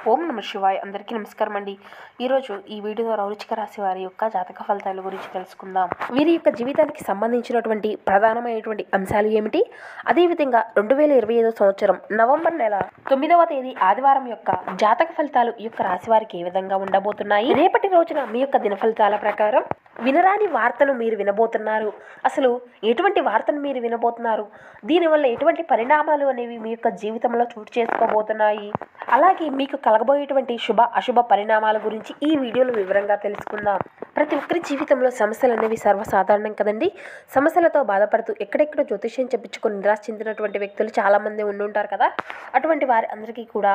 ఓం నమ శివాయ. అందరికీ నమస్కారం అండి. ఈరోజు ఈ వీడియో ద్వారా వృశ్చిక రాశి వారి యొక్క జాతక ఫలితాల గురించి తెలుసుకుందాం. వీరి యొక్క జీవితానికి సంబంధించినటువంటి ప్రధానమైనటువంటి అంశాలు ఏమిటి, అదేవిధంగా 2025 సంవత్సరం నవంబర్ నెల 9వ తేదీ ఆదివారం యొక్క జాతక ఫలితాలు ఈ యొక్క రాశి వారికి ఏ విధంగా ఉండబోతున్నాయి, రేపటి రోజున మీ యొక్క దిన ఫలితాల ప్రకారం వినరాని వార్తను మీరు వినబోతున్నారు. అసలు ఎటువంటి వార్తను మీరు వినబోతున్నారు, దీనివల్ల ఎటువంటి పరిణామాలు అనేవి మీ యొక్క జీవితంలో చోటు చేసుకోబోతున్నాయి, అలాగే మీకు కలగబోయేటువంటి శుభ అశుభ పరిణామాల గురించి ఈ వీడియోలో వివరంగా తెలుసుకుందాం. ప్రతి ఒక్కరి జీవితంలో సమస్యలు అనేవి సర్వసాధారణం కదండి. సమస్యలతో బాధపడుతూ ఎక్కడెక్కడో జ్యోతిష్యం చెప్పించుకొని నిరాశ చెందినటువంటి వ్యక్తులు చాలామంది ఉండుంటారు కదా. అటువంటి వారి అందరికీ కూడా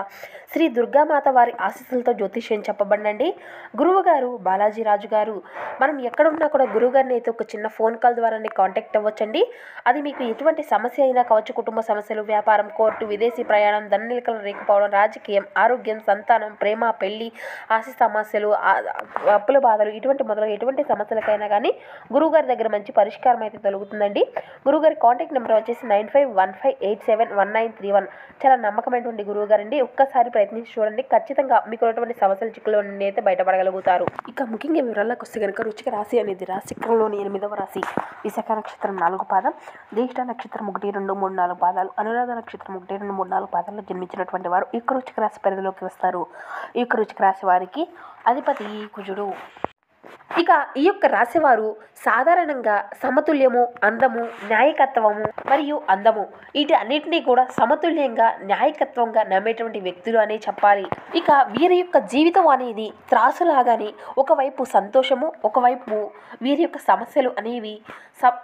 శ్రీ దుర్గామాత వారి ఆశీస్సులతో జ్యోతిష్యం చెప్పబడండి. గురువు గారు బాలాజీ రాజు గారు. మనం ఎక్కడున్నా కూడా గురువు గారిని అయితే ఒక చిన్న ఫోన్ కాల్ ద్వారానే కాంటాక్ట్ అవ్వచ్చండి. అది మీకు ఎటువంటి సమస్య అయినా కావచ్చు, కుటుంబ సమస్యలు, వ్యాపారం, కోర్టు, విదేశీ ప్రయాణం, ధననిలకలు రేకపోవడం, రాజకీయం, ఆరోగ్యం, సంతానం, ప్రేమ, పెళ్లి, ఆస్తి సమస్యలు, అప్పుల బాధలు, ఇటువంటి మొదలగు ఎటువంటి సమస్యలకైనా కానీ గురువుగారి దగ్గర మంచి పరిష్కారం అయితే దొరుకుతుందండి. గురువుగారి కాంటాక్ట్ నెంబర్ వచ్చేసి 9515871931. చాలా నమ్మకమైనటువంటి గురువు గారండి. ఒక్కసారి ప్రయత్నించి చూడండి, ఖచ్చితంగా మీకు ఉన్నటువంటి సమస్యల చిక్కుల నుండి అయితే బయటపడగలుగుతారు. ఇక ముఖ్యంగా వివరాలకు వస్తే కనుక వృశ్చిక రాశి అనేది రాశిచక్రంలోని 8వ రాశి. విశాఖ నక్షత్రం 4 పాదం, జ్యేష్ఠ నక్షత్రం 1, 2, 3, 4 పాదాలు, అనురాధ నక్షత్రం 1, 2, 3, 4 పాదాల్లో జన్మించినటువంటి వారు ఈ యొక్క వృశ్చిక రాశి పరిధిలోకి వస్తారు. ఈ యొక్క వృశ్చిక రాశి వారికి అధిపతి కుజుడు. ఇక ఈ యొక్క రాశివారు సాధారణంగా సమతుల్యము, అందము, న్యాయకత్వము మరియు అందము వీటి అన్నింటినీ కూడా సమతుల్యంగా, న్యాయకత్వంగా నమ్మేటువంటి వ్యక్తులు అనే చెప్పాలి. ఇక వీరి యొక్క జీవితం అనేది త్రాసులాగానే ఒకవైపు సంతోషము, ఒకవైపు వీరి యొక్క సమస్యలు అనేవి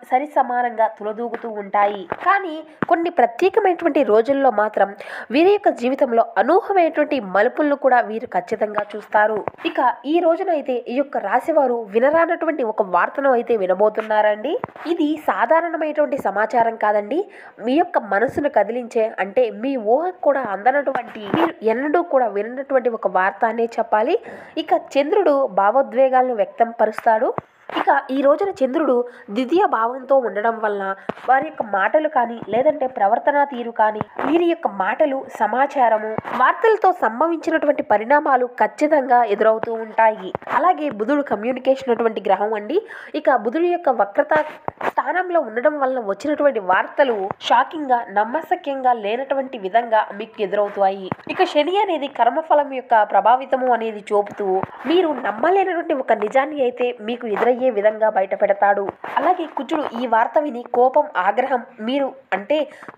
సరి సమానంగా తులదూగుతూ ఉంటాయి. కానీ కొన్ని ప్రత్యేకమైనటువంటి రోజుల్లో మాత్రం వీరి యొక్క జీవితంలో అనూహ్యమైనటువంటి మలుపులను కూడా వీరు ఖచ్చితంగా చూస్తారు. ఇక ఈ రోజునైతే ఈ యొక్క రాశివారు వినరానటువంటి ఒక వార్తను అయితే వినబోతున్నారండి. ఇది సాధారణమైనటువంటి సమాచారం కాదండి. మీ యొక్క మనసును కదిలించే, అంటే మీ ఊహకు కూడా అందనటువంటి, మీరు ఎన్నడూ కూడా వినటువంటి ఒక వార్త అనే చెప్పాలి. ఇక చంద్రుడు భావోద్వేగాలను వ్యక్తం పరుస్తాడు. ఇక ఈ రోజున చంద్రుడు ద్వితీయ భావంతో ఉండడం వల్ల వారి యొక్క మాటలు కానీ, లేదంటే ప్రవర్తన తీరు కానీ, వీరి యొక్క మాటలు, సమాచారము, వార్తలతో సంభవించినటువంటి పరిణామాలు ఖచ్చితంగా ఎదురవుతూ ఉంటాయి. అలాగే బుధుడు కమ్యూనికేషన్ అటువంటి గ్రహం అండి. ఇక బుధుడు యొక్క వక్రత స్థానంలో ఉండడం వల్ల వచ్చినటువంటి వార్తలు షాకింగ్గా, నమ్మశక్యంగా లేనటువంటి విధంగా మీకు ఎదురవుతాయి. ఇక శని అనేది కర్మఫలం యొక్క ప్రభావితము అనేది చూపుతూ మీరు నమ్మలేనటువంటి ఒక నిజాన్ని అయితే మీకు ఎదురయ్యే విధంగా బయట పెడతాడు. అలాగే కుజుడు ఈ వార్త విని కోపం, ఆగ్రహం, మీరు అంటే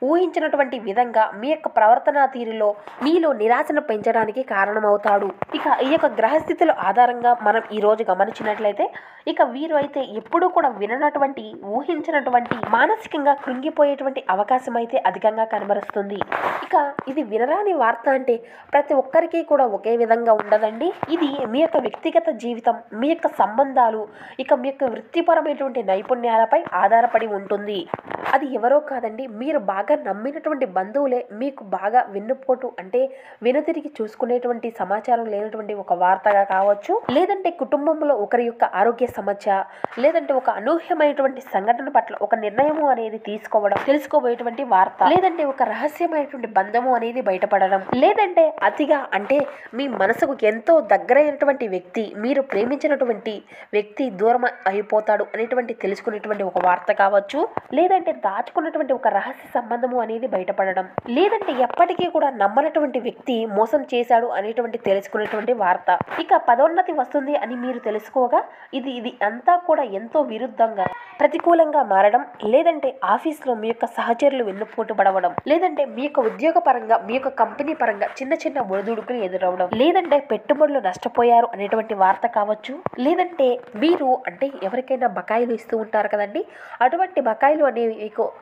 ఊహించినటువంటి విధంగా మీ యొక్క ప్రవర్తన తీరులో మీలో నిరాశను పెంచడానికి కారణమవుతాడు. ఇక ఈ యొక్క గ్రహస్థితుల ఆధారంగా మనం ఈ రోజు గమనించినట్లయితే ఇక వీరు అయితే ఎప్పుడూ కూడా విననటువంటి, ఊహించినటువంటి, మానసికంగా కృంగిపోయేటువంటి అవకాశం అయితే అధికంగా కనబరుస్తుంది. ఇక ఇది వినరాని వార్త అంటే ప్రతి ఒక్కరికి కూడా ఒకే విధంగా ఉండదండి. ఇది మీ యొక్క వ్యక్తిగత జీవితం, మీ యొక్క సంబంధాలు, ఇక మీ యొక్క వృత్తిపరమైనటువంటి నైపుణ్యాలపై ఆధారపడి ఉంటుంది. అది ఎవరో కాదండి, మీరు బాగా నమ్మినటువంటి బంధువులే మీకు బాగా వెన్నుపోటు, అంటే వెనుతిరిగి చూసుకునేటువంటి సమాచారం లేనటువంటి ఒక వార్తగా కావచ్చు, లేదంటే కుటుంబంలో ఒకరి యొక్క ఆరోగ్య సమస్య, లేదంటే ఒక అనూహ్యమైనటువంటి సంఘటన పట్ల ఒక నిర్ణయము అనేది తెలుసుకోబోయేటువంటి వార్త, లేదంటే ఒక రహస్యమైనటువంటి బంధము అనేది బయటపడడం, లేదంటే అతిగా అంటే మీ మనసుకు ఎంతో దగ్గరైనటువంటి వ్యక్తి, మీరు ప్రేమించినటువంటి వ్యక్తి దూరం అయిపోతాడు అనేటువంటి తెలుసుకునేటువంటి ఒక వార్త కావచ్చు, లేదంటే దాచుకున్నటువంటి ఒక రహస్య సంబంధము అనేది బయటపడడం, లేదంటే ఎప్పటికీ కూడా నమ్మనటువంటి వ్యక్తి మోసం చేశాడు అనేటువంటి తెలుసుకునేటువంటి వార్త. ఇక పదోన్నతి వస్తుంది అని మీరు తెలుసుకోగా ఇది అంతా కూడా ఎంతో విరుద్ధంగా, ప్రతికూలంగా మారడం, లేదంటే ఆఫీస్లో మీ యొక్క సహచరులు వెన్నుపోటు పడవడం, లేదంటే మీ యొక్క ఉద్యోగ పరంగా, మీ యొక్క కంపెనీ పరంగా చిన్న చిన్న ఒడిదుడుకులు ఎదురవడం, లేదంటే పెట్టుబడులు నష్టపోయారు అనేటువంటి వార్త కావచ్చు, లేదంటే మీరు అంటే ఎవరికైనా బకాయిలు ఇస్తూ ఉంటారు కదండి, అటువంటి బకాయిలు అనేవి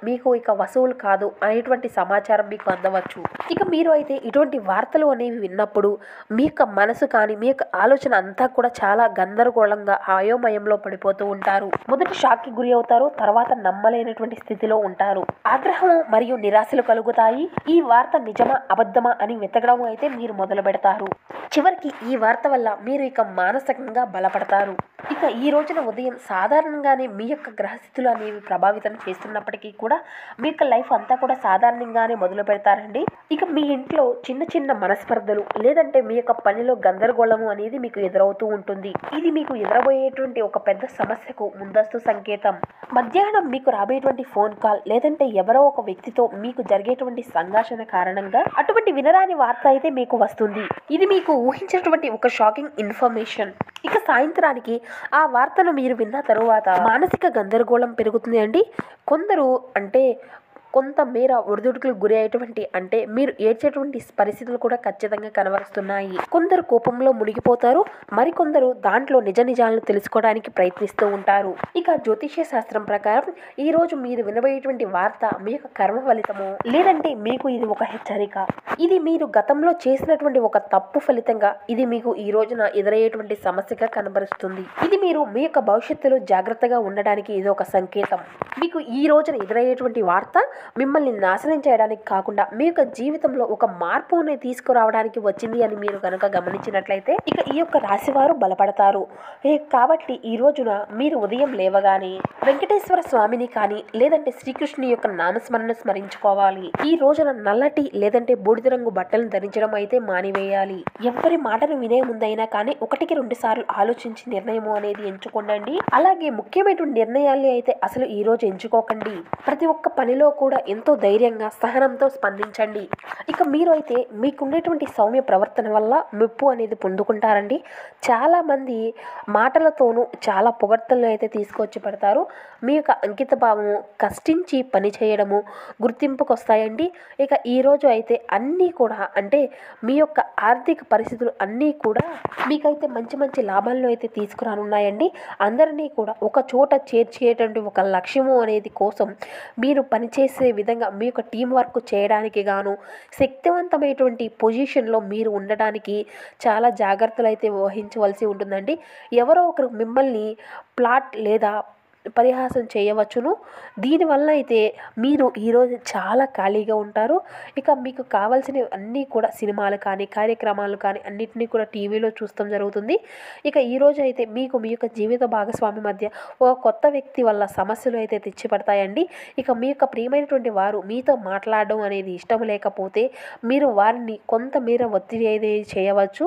మీకు ఇక వసూలు కాదు అనేటువంటి సమాచారం మీకు అందవచ్చు. ఇక మీరు అయితే ఇటువంటి వార్తలు అనేవి విన్నప్పుడు మీ యొక్క మనసు కానీ, మీ యొక్క ఆలోచన అంతా కూడా చాలా గందరగోళంగా, అయోమయంలో పడిపోతూ ఉంటారు. మొదటి షాక్కి గురి అవుతారు, తర్వాత నమ్మలేనటువంటి స్థితిలో ఉంటారు. ఆగ్రహం మరియు నిరాశలు కలుగుతాయి. ఈ వార్త నిజమా అబద్ధమా అని వెతకడం అయితే మీరు మొదలు పెడతారు. చివరికి ఈ వార్త వల్ల మీరు ఇక మానసికంగా బలపడతారు. ఇక ఈ రోజున ఉదయం సాధారణంగానే మీ యొక్క గ్రహస్థితులు అనేవి ప్రభావితం చేస్తున్నప్పటికీ కూడా మీ యొక్క లైఫ్ అంతా కూడా సాధారణంగానే మొదలు పెడతారండి. ఇక మీ ఇంట్లో చిన్న చిన్న మనస్పర్ధలు లేదంటే మీ యొక్క పనిలో గందరగోళము అనేది మీకు ఎదురవుతూ ఉంటుంది. ఇది మీకు ఎదురబోయేటువంటి ఒక పెద్ద సమస్యకు ముందస్తు సంకేతం. మధ్యాహ్నం మీకు రాబోయేటువంటి ఫోన్ కాల్ లేదంటే ఎవరో ఒక వ్యక్తితో మీకు జరిగేటువంటి సంఘర్షణ కారణంగా అటువంటి వినరాని వార్త అయితే మీకు వస్తుంది. ఇది మీకు ఊహించినటువంటి ఒక షాకింగ్ ఇన్ఫర్మేషన్. ఇక సాయంత్రానికి ఆ వార్తను మీరు విన్న తరువాత మానసిక గందరగోళం పెరుగుతుంది అండి. కొందరు అంటే కొంతమేర ఒడిదుడుకులకు గురి అయ్యేటువంటి అంటే మీరు ఏడ్చేటువంటి పరిస్థితులు కూడా ఖచ్చితంగా కనబరుస్తున్నాయి. కొందరు కోపంలో మునిగిపోతారు, మరికొందరు దాంట్లో నిజ నిజాలను తెలుసుకోవడానికి ప్రయత్నిస్తూ ఉంటారు. ఇక జ్యోతిష్య శాస్త్రం ప్రకారం ఈ రోజు మీరు వినబోయేటువంటి వార్త మీ యొక్క కర్మ ఫలితము లేదంటే మీకు ఇది ఒక హెచ్చరిక. ఇది మీరు గతంలో చేసినటువంటి ఒక తప్పు ఫలితంగా ఇది మీకు ఈ రోజున ఎదురయ్యేటువంటి సమస్యగా కనబరుస్తుంది. ఇది మీరు మీ యొక్క భవిష్యత్తులో జాగ్రత్తగా ఉండడానికి ఇది ఒక సంకేతం. మీకు ఈ రోజున ఎదురయ్యేటువంటి వార్త మిమ్మల్ని నాశనం చేయడానికి కాకుండా మీ యొక్క జీవితంలో ఒక మార్పుని తీసుకురావడానికి వచ్చింది అని మీరు కనుక గమనించినట్లయితే ఇక ఈ యొక్క రాశివారు బలపడతారు. కాబట్టి ఈ రోజున మీరు ఉదయం లేవగానే వెంకటేశ్వర స్వామిని కానీ లేదంటే శ్రీకృష్ణుని యొక్క నామస్మరణ స్మరించుకోవాలి. ఈ రోజున నల్లటి లేదంటే బూడిద రంగు బట్టలను ధరించడం అయితే మానివేయాలి. ఎవరి మాటను వినే ముందైనా కానీ 1-2 సార్లు ఆలోచించి నిర్ణయము అనేది ఎంచుకోండి. అలాగే ముఖ్యమైన నిర్ణయాలు అయితే అసలు ఈ రోజు ఎంచుకోకండి. ప్రతి ఒక్క పనిలో కూడా ఎంతో ధైర్యంగా సహనంతో స్పందించండి. ఇక మీరు అయితే మీకుండేటువంటి సౌమ్య ప్రవర్తన వల్ల మెప్పు అనేది పొందుకుంటారండి. చాలామంది మాటలతోనూ చాలా పొగడ్తలను అయితే తీసుకొచ్చి పెడతారు. మీ యొక్క అంకిత భావము కష్టించి పని చేయడము గుర్తింపుకు వస్తాయండి. ఇక ఈరోజు అయితే అన్నీ కూడా అంటే మీ యొక్క ఆర్థిక పరిస్థితులు అన్నీ కూడా మీకైతే మంచి మంచి లాభాలను అయితే తీసుకురానున్నాయండి. అందరినీ కూడా ఒక చోట చేర్చేటువంటి ఒక లక్ష్యము అనేది కోసం మీరు పనిచేసే విధంగా మీ యొక్క టీం వర్క్ చేయడానికి గాను శక్తివంతమైనటువంటి పొజిషన్లో మీరు ఉండడానికి చాలా జాగ్రత్తలు అయితే వహించవలసి ఉంటుందండి. ఎవరో ఒకరు మిమ్మల్ని ప్లాట్ లేదా పరిహాసం చేయవచ్చును. దీనివల్ల అయితే మీరు ఈరోజు చాలా ఖాళీగా ఉంటారు. ఇక మీకు కావాల్సినవి అన్నీ కూడా సినిమాలు కానీ కార్యక్రమాలు కానీ అన్నింటినీ కూడా టీవీలో చూస్తాం జరుగుతుంది. ఇక ఈరోజు అయితే మీకు మీ యొక్క జీవిత భాగస్వామి మధ్య ఒక కొత్త వ్యక్తి వల్ల సమస్యలు అయితే తెచ్చిపడతాయండి. ఇక మీ యొక్క ప్రియమైనటువంటి వారు మీతో మాట్లాడడం అనేది ఇష్టం లేకపోతే మీరు వారిని కొంతమేర ఒత్తిడి అనేది చేయవచ్చు.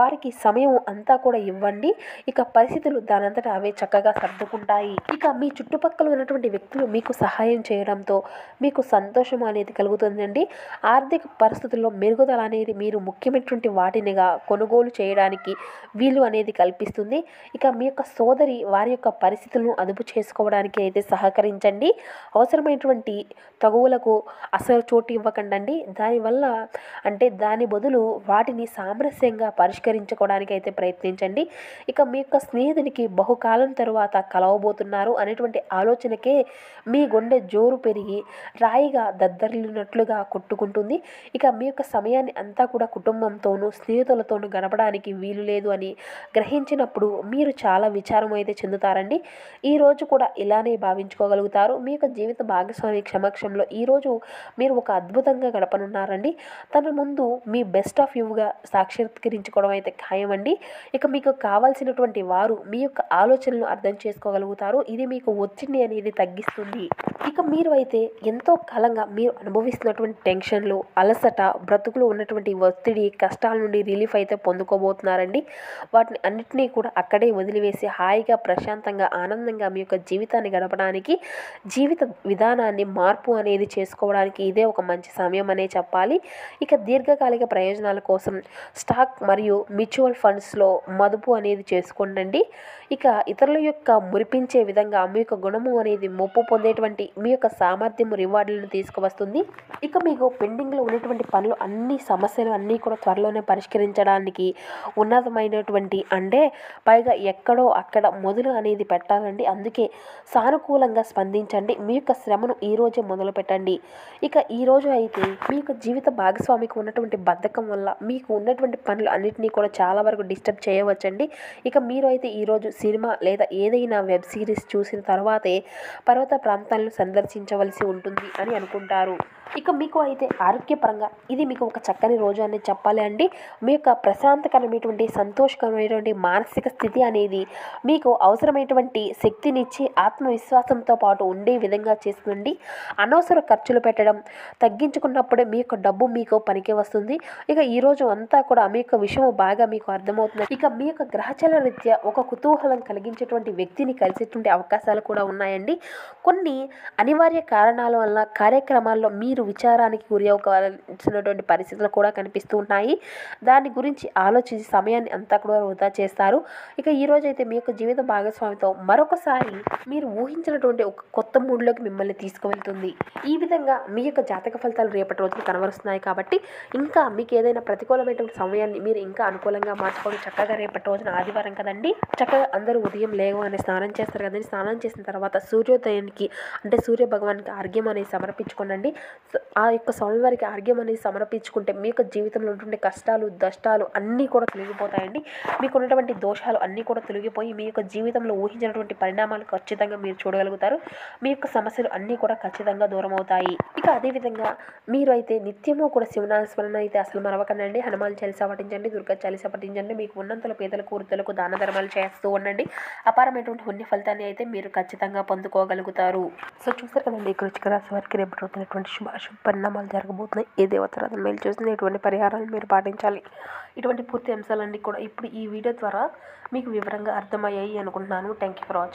వారికి సమయం అంతా కూడా ఇవ్వండి. ఇక పరిస్థితులు దానంతట అవే చక్కగా సర్దుకుంటాయి. ఇక మీ చుట్టుపక్కల ఉన్నటువంటి వ్యక్తులు మీకు సహాయం చేయడంతో మీకు సంతోషం అనేది కలుగుతుందండి. ఆర్థిక పరిస్థితుల్లో మెరుగుదల అనేది మీరు ముఖ్యమైనటువంటి వాటినిగా కొనుగోలు చేయడానికి వీలు అనేది కల్పిస్తుంది. ఇక మీ యొక్క సోదరి వారి యొక్క పరిస్థితులను అదుపు చేసుకోవడానికి అయితే సహకరించండి. అవసరమైనటువంటి తగువులకు అసలు చోటు ఇవ్వకండి. దానివల్ల అంటే దాని బదులు వాటిని సామరస్యంగా పరిష్కరించుకోవడానికి అయితే ప్రయత్నించండి. ఇక మీ యొక్క స్నేహితునికి బహుకాలం తరువాత కలవబోతున్నారు అనేటువంటి ఆలోచనకే మీ గుండె జోరు పెరిగి రాయిగా దద్దరిల్లినట్లుగా కొట్టుకుంటుంది. ఇక మీ యొక్క సమయాన్ని అంతా కూడా కుటుంబంతోనూ స్నేహితులతోనూ గడపడానికి వీలు లేదు అని గ్రహించినప్పుడు మీరు చాలా విచారం అయితే చెందుతారండి. ఈరోజు కూడా ఇలానే భావించుకోగలుగుతారు. మీ యొక్క జీవిత భాగస్వామి సమక్షంలో ఈరోజు మీరు ఒక అద్భుతంగా గడపనున్నారండి. తన ముందు మీ బెస్ట్ ఆఫ్ యూగా సాక్షాత్కరించుకోవడం అయితే ఖాయమండి. ఇక మీకు కావాల్సినటువంటి వారు మీ యొక్క ఆలోచనలు అర్థం చేసుకోగలుగుతారు. ఇది మీకు ఒత్తిడిని అనేది తగ్గిస్తుంది. ఇక మీరు అయితే ఎంతో కాలంగా మీరు అనుభవిస్తున్నటువంటి టెన్షన్లు అలసట బ్రతుకులు ఉన్నటువంటి ఒత్తిడి కష్టాల నుండి రిలీఫ్ అయితే పొందుకోబోతున్నారండి. వాటిని అన్నిటినీ కూడా అక్కడే వదిలివేసి హాయిగా ప్రశాంతంగా ఆనందంగా మీ యొక్క జీవితాన్ని గడపడానికి జీవిత విధానాన్ని మార్పు అనేది చేసుకోవడానికి ఇదే ఒక మంచి సమయం అనే చెప్పాలి. ఇక దీర్ఘకాలిక ప్రయోజనాల కోసం స్టాక్ మరియు మ్యూచువల్ ఫండ్స్లో మదుపు అనేది చేసుకోండి. ఇక ఇతరుల యొక్క మురిపించే విధంగా మీ యొక్క గుణము అనేది మొప్పు పొందేటువంటి మీ యొక్క సామర్థ్యము రివార్డులను తీసుకువస్తుంది. ఇక మీకు పెండింగ్లో ఉన్నటువంటి పనులు అన్ని సమస్యలు అన్నీ కూడా త్వరలోనే పరిష్కరించడానికి ఉన్నతమైనటువంటి అంటే పైగా ఎక్కడో అక్కడ మొదలు అనేది పెట్టాలండి. అందుకే సానుకూలంగా స్పందించండి. మీ యొక్క శ్రమను ఈరోజే మొదలు పెట్టండి. ఇక ఈరోజు అయితే మీ యొక్క జీవిత భాగస్వామికి ఉన్నటువంటి బద్ధకం వల్ల మీకు ఉన్నటువంటి పనులు అన్నింటినీ కూడా చాలా వరకు డిస్టర్బ్ చేయవచ్చండి. ఇక మీరు అయితే ఈరోజు సినిమా లేదా ఏదైనా వెబ్ సిరీస్ చూసిన తర్వాతే పర్వత ప్రాంతాలను సందర్శించవలసి ఉంటుంది అని అనుకుంటారు. ఇక మీకు అయితే ఆరోగ్యపరంగా ఇది మీకు ఒక చక్కని రోజు అని చెప్పాలి అండి. మీ యొక్క ప్రశాంతకరమైనటువంటి సంతోషకరమైనటువంటి మానసిక స్థితి అనేది మీకు అవసరమైనటువంటి శక్తినిచ్చి ఆత్మవిశ్వాసంతో పాటు ఉండే విధంగా చేస్తుందండి. అనవసర ఖర్చులు పెట్టడం తగ్గించుకున్నప్పుడే మీ యొక్క డబ్బు మీకు పనికి వస్తుంది. ఇక ఈరోజు అంతా కూడా మీ యొక్క విషయం బాగా మీకు అర్థమవుతుంది. ఇక మీ యొక్క గ్రహచల రీత్యా ఒక కుతూహలం కలిగించేటువంటి వ్యక్తిని కలిసేటువంటి అవకాశాలు కూడా ఉన్నాయండి. కొన్ని అనివార్య కారణాల వల్ల కార్యక్రమాల్లో మీరు విచారానికి గురి అవ్వాల్సినటువంటి పరిస్థితులు కూడా కనిపిస్తూ ఉన్నాయి. దాని గురించి ఆలోచించి సమయాన్ని అంతా కూడా వృధా చేస్తారు. ఇక ఈరోజు అయితే మీ యొక్క జీవిత భాగస్వామితో మరొకసారి మీరు ఊహించినటువంటి ఒక కొత్త మూడ్లోకి మిమ్మల్ని తీసుకువెళ్తుంది. ఈ విధంగా మీ యొక్క జాతక ఫలితాలు రేపటి రోజున కనబరుస్తున్నాయి కాబట్టి ఇంకా మీకు ఏదైనా ప్రతికూలమైనటువంటి సమయాన్ని మీరు ఇంకా అనుకూలంగా మార్చుకొని చక్కగా రేపటి రోజున ఆదివారం కదండి, చక్కగా అందరూ ఉదయం లేవగానే స్నానం చేస్తారు కదండి. స్నానం చేసిన తర్వాత సూర్యోదయానికి అంటే సూర్య భగవానికి ఆర్ఘ్యం అనేది సమర్పించుకోనండి. ఆ యొక్క స్వామివారికి ఆర్ఘ్యం అనేది సమర్పించుకుంటే మీ యొక్క జీవితంలో ఉన్నటువంటి కష్టాలు దష్టాలు అన్నీ కూడా తొలగిపోతాయండి. మీకు ఉన్నటువంటి దోషాలు అన్నీ కూడా తొలగిపోయి మీ యొక్క జీవితంలో ఊహించినటువంటి పరిణామాలు ఖచ్చితంగా మీరు చూడగలుగుతారు. మీ యొక్క సమస్యలు అన్నీ కూడా ఖచ్చితంగా దూరం అవుతాయి. ఇక అదేవిధంగా మీరు అయితే నిత్యము కూడా శివనామస్మరణ అయితే అసలు మరవకండి. హనుమాన్ చాలీసా పఠించండి, దుర్గా చాలీసా పఠించండి. మీకు ఉన్నంతలో పేదలకు వృద్ధులకు దాన ధర్మాలు చేస్తూ ఉండండి. అపారమైనటువంటి పుణ్య ఫలితాన్ని అయితే మీరు ఖచ్చితంగా పొందుకోగలుగుతారు. సో చూస్తారు కదండి, వృశ్చిక రాశి వారికి రేపు రోజునటువంటి శుభ పరిణామాలు జరగబోతున్నాయి. ఏ దేవతరాధన మేలు చూసిన ఇటువంటి పరిహారాలు మీరు పాటించాలి. ఇటువంటి పూర్తి అంశాలన్నీ కూడా ఇప్పుడు ఈ వీడియో ద్వారా మీకు వివరంగా అర్థమయ్యాయి అనుకుంటున్నాను. Thank you for watching.